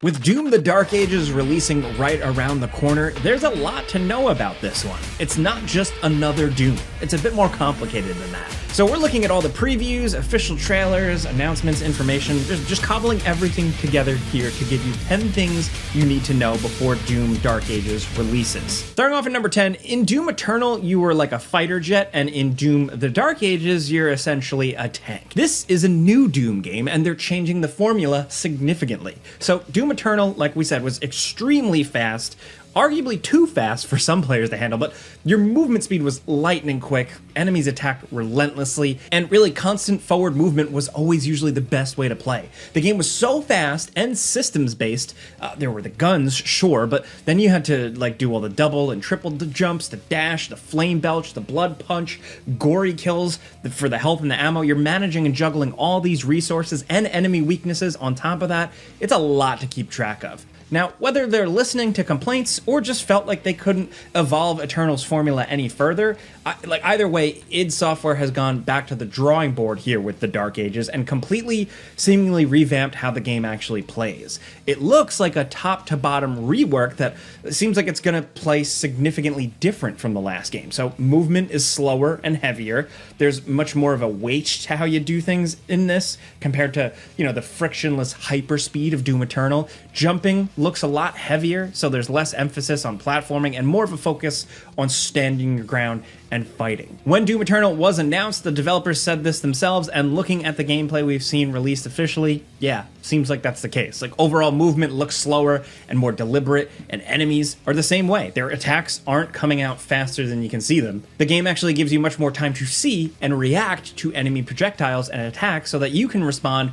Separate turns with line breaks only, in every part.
With Doom the Dark Ages releasing right around the corner, there's a lot to know about this one. It's not just another Doom, it's a bit more complicated than that. So we're looking at all the previews, official trailers, announcements, information, just cobbling everything together here to give you 10 things you need to know before Doom Dark Ages releases. Starting off at number 10, in Doom Eternal, you were like a fighter jet, and in Doom the Dark Ages, you're essentially a tank. This is a new Doom game, and they're changing the formula significantly. So Doom Eternal, like we said, was extremely fast, arguably too fast for some players to handle, but your movement speed was lightning quick, enemies attacked relentlessly, and really constant forward movement was always usually the best way to play. The game was so fast and systems based, there were the guns, sure, but then you had to do all the double and triple jumps, the dash, the flame belch, the blood punch, gory kills for the health and the ammo. You're managing and juggling all these resources and enemy weaknesses on top of that. It's a lot to keep track of. Now, whether they're listening to complaints or just felt like they couldn't evolve Eternal's formula any further, either way, id Software has gone back to the drawing board here with the Dark Ages and completely, seemingly revamped how the game actually plays. It looks like a top-to-bottom rework that seems like it's going to play significantly different from the last game. So movement is slower and heavier. There's much more of a weight to how you do things in this compared to, the frictionless hyperspeed of Doom Eternal. Jumping looks a lot heavier, so there's less emphasis on platforming and more of a focus on standing your ground and fighting. When Doom Eternal was announced, the developers said this themselves, and looking at the gameplay we've seen released officially, yeah, seems like that's the case. Overall movement looks slower and more deliberate, and enemies are the same way. Their attacks aren't coming out faster than you can see them. The game actually gives you much more time to see and react to enemy projectiles and attacks so that you can respond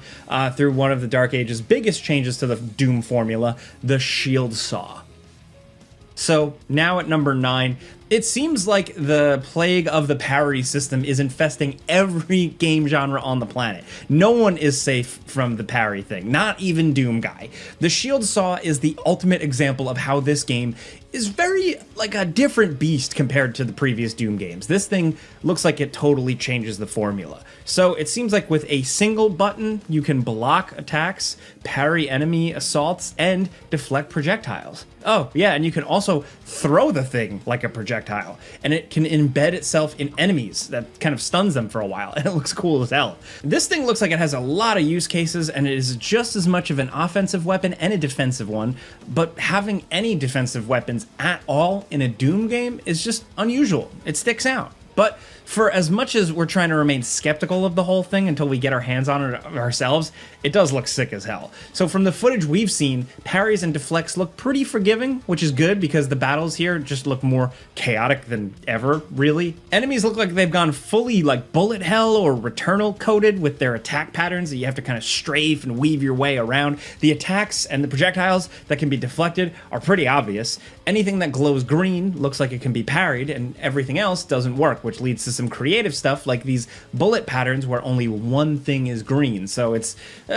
through one of the Dark Ages' biggest changes to the Doom formula, the shield saw. So now at number 9, it seems like the plague of the parry system is infesting every game genre on the planet. No one is safe from the parry thing, not even Doom Guy. The shield saw is the ultimate example of how this game is very like a different beast compared to the previous Doom games. This thing looks like it totally changes the formula. So it seems like with a single button, you can block attacks, parry enemy assaults, and deflect projectiles. Oh, yeah, and you can also throw the thing like a projectile, and it can embed itself in enemies that kind of stuns them for a while, and it looks cool as hell. This thing looks like it has a lot of use cases, and it is just as much of an offensive weapon and a defensive one, but having any defensive weapons at all in a Doom game is just unusual. It sticks out. But for as much as we're trying to remain skeptical of the whole thing until we get our hands on it ourselves, it does look sick as hell. So from the footage we've seen, parries and deflects look pretty forgiving, which is good because the battles here just look more chaotic than ever, really. Enemies look like they've gone fully bullet hell or Returnal coded with their attack patterns that you have to kind of strafe and weave your way around. The attacks and the projectiles that can be deflected are pretty obvious. Anything that glows green looks like it can be parried, and everything else doesn't work, which leads to some creative stuff like these bullet patterns where only one thing is green. So it's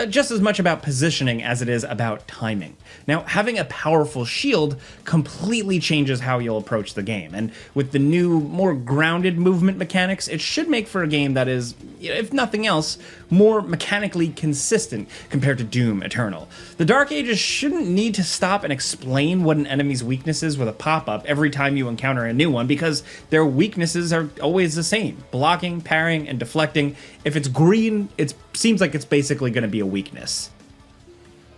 just as much about positioning as it is about timing. Now, having a powerful shield completely changes how you'll approach the game, and with the new, more grounded movement mechanics, it should make for a game that is, if nothing else, more mechanically consistent compared to Doom Eternal. The Dark Ages shouldn't need to stop and explain what an enemy's weakness is with a pop-up every time you encounter a new one, because their weaknesses are always the same: blocking, parrying, and deflecting. If it's green, it seems like it's basically going to be a weakness.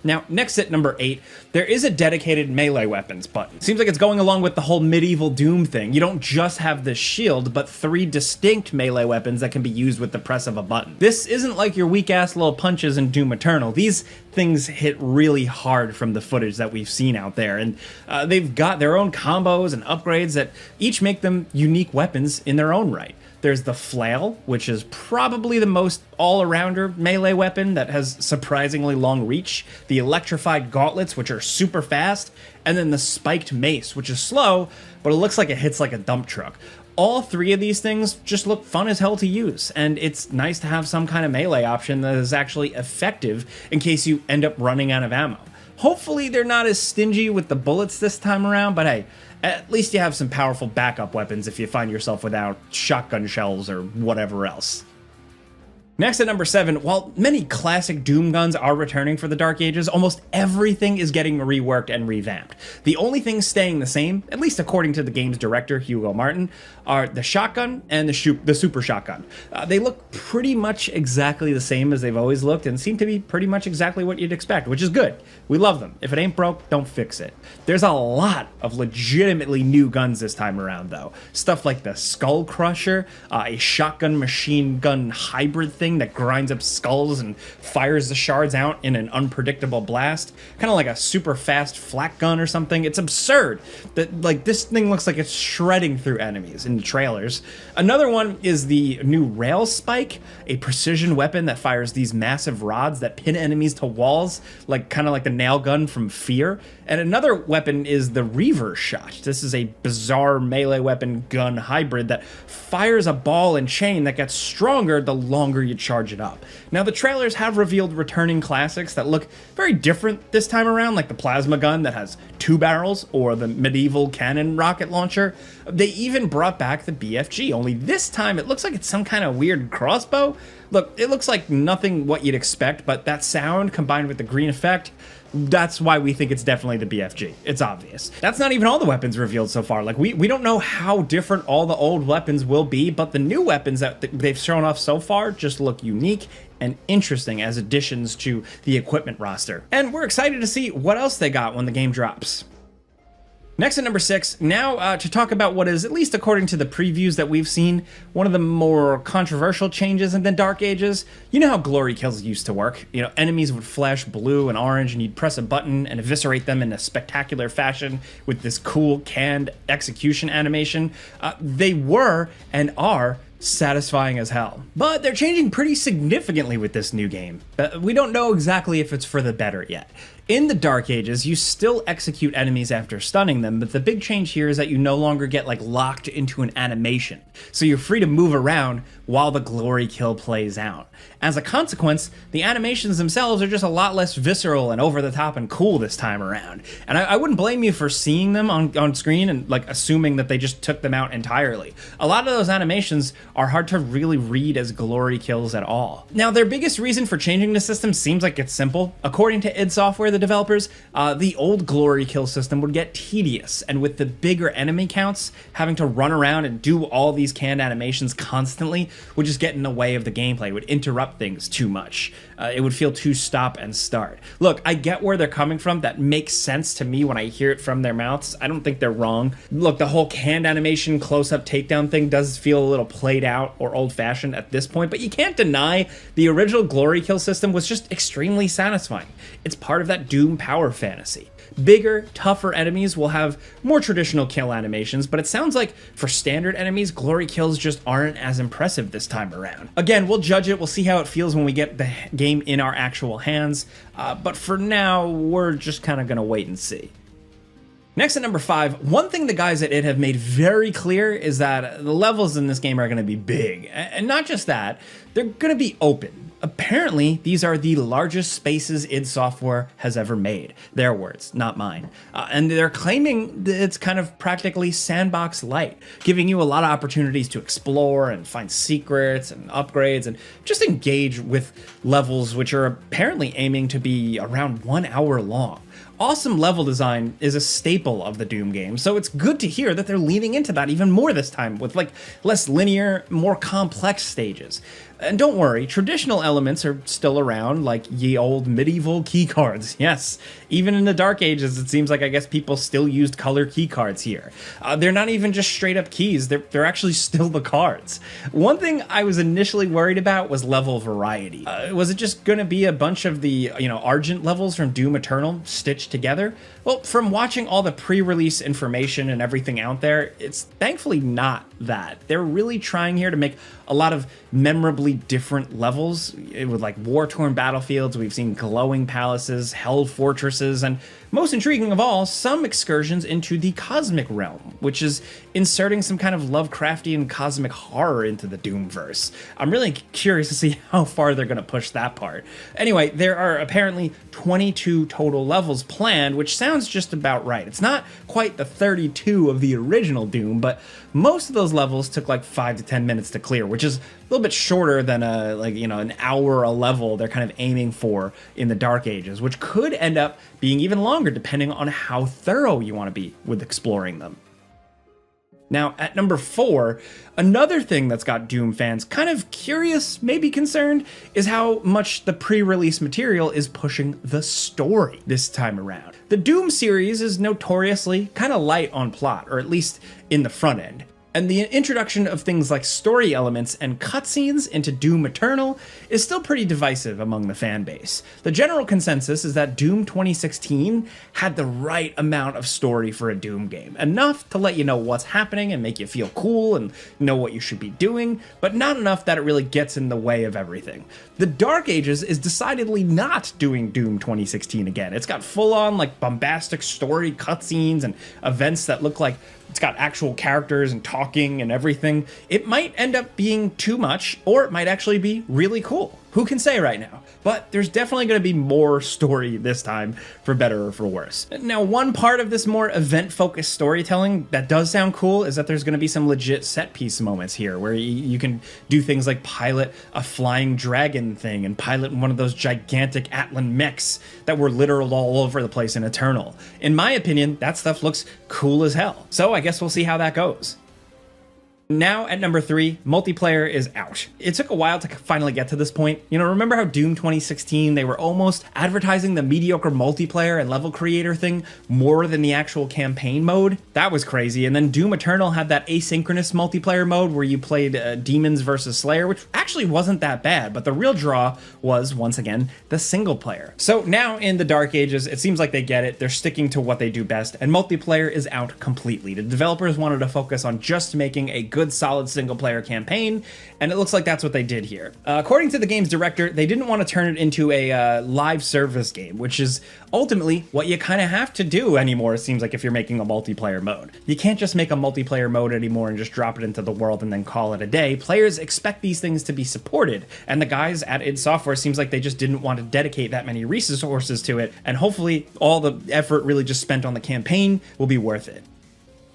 Now, next at number 8, there is a dedicated melee weapons button. Seems like it's going along with the whole medieval Doom thing. You don't just have the shield, but 3 distinct melee weapons that can be used with the press of a button. This isn't like your weak-ass little punches in Doom Eternal. These things hit really hard from the footage that we've seen out there, and they've got their own combos and upgrades that each make them unique weapons in their own right. There's the flail, which is probably the most all-arounder melee weapon that has surprisingly long reach, the electrified gauntlets, which are super fast, and then the spiked mace, which is slow, but it looks like it hits like a dump truck. All 3 of these things just look fun as hell to use, and it's nice to have some kind of melee option that is actually effective in case you end up running out of ammo. Hopefully they're not as stingy with the bullets this time around, but hey, at least you have some powerful backup weapons if you find yourself without shotgun shells or whatever else. Next at number 7, while many classic Doom guns are returning for the Dark Ages, almost everything is getting reworked and revamped. The only things staying the same, at least according to the game's director, Hugo Martin, are the shotgun and the super shotgun. They look pretty much exactly the same as they've always looked and seem to be pretty much exactly what you'd expect, which is good. We love them. If it ain't broke, don't fix it. There's a lot of legitimately new guns this time around, though. Stuff like the Skull Crusher, a shotgun machine gun hybrid thing that grinds up skulls and fires the shards out in an unpredictable blast, kind of like a super fast flak gun or something. It's absurd that like this thing looks like it's shredding through enemies in the trailers. Another one is the new Rail Spike, a precision weapon that fires these massive rods that pin enemies to walls, like kind of like the nail gun from Fear. And another weapon is the Reaver Shot. This is a bizarre melee weapon gun hybrid that fires a ball and chain that gets stronger the longer you charge it up. Now, the trailers have revealed returning classics that look very different this time around, like the plasma gun that has 2 barrels or the medieval cannon rocket launcher. They even brought back the BFG, only this time it looks like it's some kind of weird crossbow. Look, it looks like nothing what you'd expect, but that sound combined with the green effect, that's why we think it's definitely the BFG. It's obvious. That's not even all the weapons revealed so far. Like, we don't know how different all the old weapons will be, but the new weapons that they've shown off so far just look unique and interesting as additions to the equipment roster. And we're excited to see what else they got when the game drops. Next at number 6, now to talk about what is, at least according to the previews that we've seen, one of the more controversial changes in the Dark Ages. You know how glory kills used to work. You know, enemies would flash blue and orange and you'd press a button and eviscerate them in a spectacular fashion with this cool canned execution animation. They were and are satisfying as hell. But they're changing pretty significantly with this new game. We don't know exactly if it's for the better yet. In the Dark Ages, you still execute enemies after stunning them, but the big change here is that you no longer get like locked into an animation. So you're free to move around while the glory kill plays out. As a consequence, the animations themselves are just a lot less visceral and over the top and cool this time around. And I wouldn't blame you for seeing them on screen and like assuming that they just took them out entirely. A lot of those animations are hard to really read as glory kills at all. Now, their biggest reason for changing the system seems like it's simple. According to id Software, the developers, the old glory kill system would get tedious, and with the bigger enemy counts, having to run around and do all these canned animations constantly would just get in the way of the gameplay, would interrupt things too much. It would feel too stop and start. Look, I get where they're coming from. That makes sense to me when I hear it from their mouths. I don't think they're wrong. Look, the whole canned animation close-up takedown thing does feel a little played out or old-fashioned at this point, but you can't deny the original glory kill system was just extremely satisfying. It's part of that Doom power fantasy. Bigger, tougher enemies will have more traditional kill animations, but it sounds like for standard enemies, glory kills just aren't as impressive this time around. Again, we'll judge it, we'll see how it feels when we get the game in our actual hands, but for now, we're just kind of gonna wait and see. Next at number 5, one thing the guys at id have made very clear is that the levels in this game are going to be big. And not just that, they're going to be open. Apparently, these are the largest spaces id Software has ever made. Their words, not mine. And they're claiming that it's kind of practically sandbox light, giving you a lot of opportunities to explore and find secrets and upgrades and just engage with levels which are apparently aiming to be around 1 hour long. Awesome level design is a staple of the Doom game, so it's good to hear that they're leaning into that even more this time with like less linear, more complex stages. And don't worry, traditional elements are still around, like ye old medieval keycards. Yes, even in the Dark Ages, it seems like I guess people still used color keycards here. They're not even just straight up keys, they're actually still the cards. One thing I was initially worried about was level variety. Was it just gonna be a bunch of the, Argent levels from Doom Eternal stitched together? Well, from watching all the pre-release information and everything out there, it's thankfully not that. They're really trying here to make a lot of memorably different levels with like war-torn battlefields. We've seen glowing palaces, held fortresses, and most intriguing of all, some excursions into the cosmic realm, which is inserting some kind of Lovecraftian cosmic horror into the Doomverse. I'm really curious to see how far they're going to push that part. Anyway, there are apparently 22 total levels planned, which sounds just about right. It's not quite the 32 of the original Doom, but most of those levels took like 5 to 10 minutes to clear, which is little bit shorter than an hour a level they're kind of aiming for in the Dark Ages, which could end up being even longer depending on how thorough you want to be with exploring them. Now, at number 4, another thing that's got Doom fans kind of curious, maybe concerned, is how much the pre-release material is pushing the story this time around. The Doom series is notoriously kind of light on plot, or at least in the front end. And the introduction of things like story elements and cutscenes into Doom Eternal is still pretty divisive among the fan base. The general consensus is that Doom 2016 had the right amount of story for a Doom game, enough to let you know what's happening and make you feel cool and know what you should be doing, but not enough that it really gets in the way of everything. The Dark Ages is decidedly not doing Doom 2016 again. It's got full-on bombastic story cutscenes and events that look like it's got actual characters and talking and everything. It might end up being too much, or it might actually be really cool. Who can say right now? But there's definitely going to be more story this time, for better or for worse. Now, one part of this more event-focused storytelling that does sound cool is that there's going to be some legit set-piece moments here, where you can do things like pilot a flying dragon thing and pilot one of those gigantic Atlan mechs that were literal all over the place in Eternal. In my opinion, that stuff looks cool as hell. So I guess we'll see how that goes. Now at number 3, multiplayer is out. It took a while to finally get to this point. Remember how Doom 2016, they were almost advertising the mediocre multiplayer and level creator thing more than the actual campaign mode? That was crazy. And then Doom Eternal had that asynchronous multiplayer mode where you played demons versus Slayer, which actually wasn't that bad, but the real draw was, once again, the single player. So now in the Dark Ages, it seems like they get it. They're sticking to what they do best, and multiplayer is out completely. The developers wanted to focus on just making a good solid single player campaign, and it looks like that's what they did here. According to the game's director, they didn't want to turn it into a live service game, which is ultimately what you kind of have to do anymore, it seems like, if you're making a multiplayer mode. You can't just make a multiplayer mode anymore and just drop it into the world and then call it a day. Players expect these things to be supported, and the guys at id Software seems like they just didn't want to dedicate that many resources to it, and hopefully all the effort really just spent on the campaign will be worth it.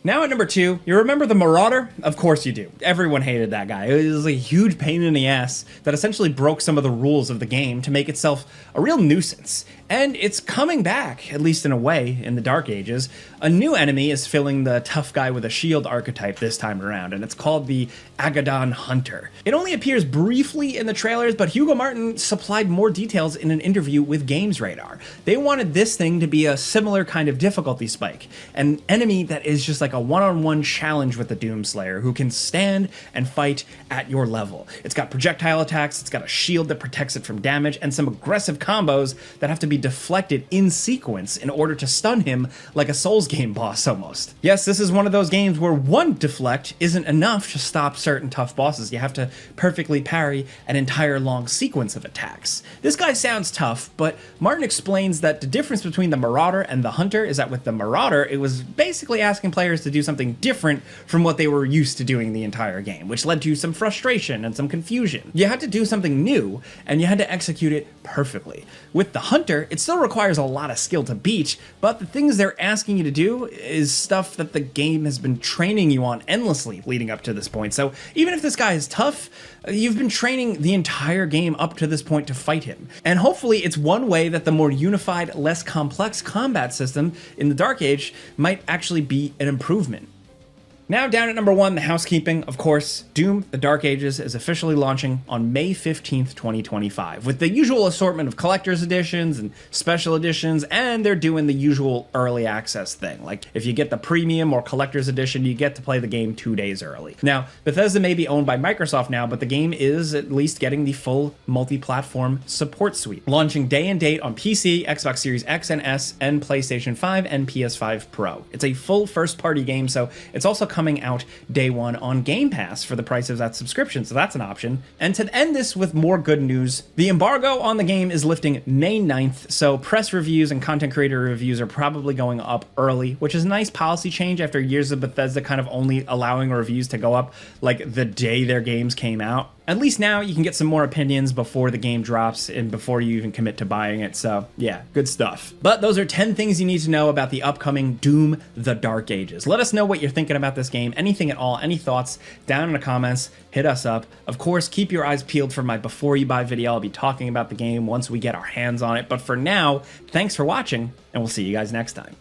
Now at number 2, you remember the Marauder? Of course you do. Everyone hated that guy. It was a huge pain in the ass that essentially broke some of the rules of the game to make itself a real nuisance. And it's coming back, at least in a way, in the Dark Ages. A new enemy is filling the tough guy with a shield archetype this time around, and it's called the Agaddon Hunter. It only appears briefly in the trailers, but Hugo Martin supplied more details in an interview with GamesRadar. They wanted this thing to be a similar kind of difficulty spike, an enemy that is just like a one-on-one challenge with the Doomslayer who can stand and fight at your level. It's got projectile attacks, it's got a shield that protects it from damage, and some aggressive combos that have to be deflected in sequence in order to stun him like a Souls game boss almost. Yes, this is one of those games where one deflect isn't enough to stop certain tough bosses. You have to perfectly parry an entire long sequence of attacks. This guy sounds tough, but Martin explains that the difference between the Marauder and the Hunter is that with the Marauder, it was basically asking players to do something different from what they were used to doing the entire game, which led to some frustration and some confusion. You had to do something new, and you had to execute it perfectly. With the Hunter, it still requires a lot of skill to beat, but the things they're asking you to do is stuff that the game has been training you on endlessly leading up to this point. So even if this guy is tough, you've been training the entire game up to this point to fight him. And hopefully it's one way that the more unified, less complex combat system in the Dark Age might actually be an improvement. Now down at number 1, the housekeeping. Of course, Doom: The Dark Ages is officially launching on May 15th, 2025, with the usual assortment of collector's editions and special editions, and they're doing the usual early access thing. Like, if you get the premium or collector's edition, you get to play the game 2 days early. Now, Bethesda may be owned by Microsoft now, but the game is at least getting the full multi-platform support suite, launching day and date on PC, Xbox Series X and S, and PlayStation 5 and PS5 Pro. It's a full first-party game, so it's also coming out day one on Game Pass for the price of that subscription, so that's an option. And to end this with more good news, the embargo on the game is lifting May 9th, so press reviews and content creator reviews are probably going up early, which is a nice policy change after years of Bethesda kind of only allowing reviews to go up like the day their games came out. At least now you can get some more opinions before the game drops and before you even commit to buying it, so yeah, good stuff. But those are 10 things you need to know about the upcoming Doom: The Dark Ages. Let us know what you're thinking about this game, anything at all, any thoughts, down in the comments, hit us up. Of course, keep your eyes peeled for my before you buy video. I'll be talking about the game once we get our hands on it, but for now, thanks for watching, and we'll see you guys next time.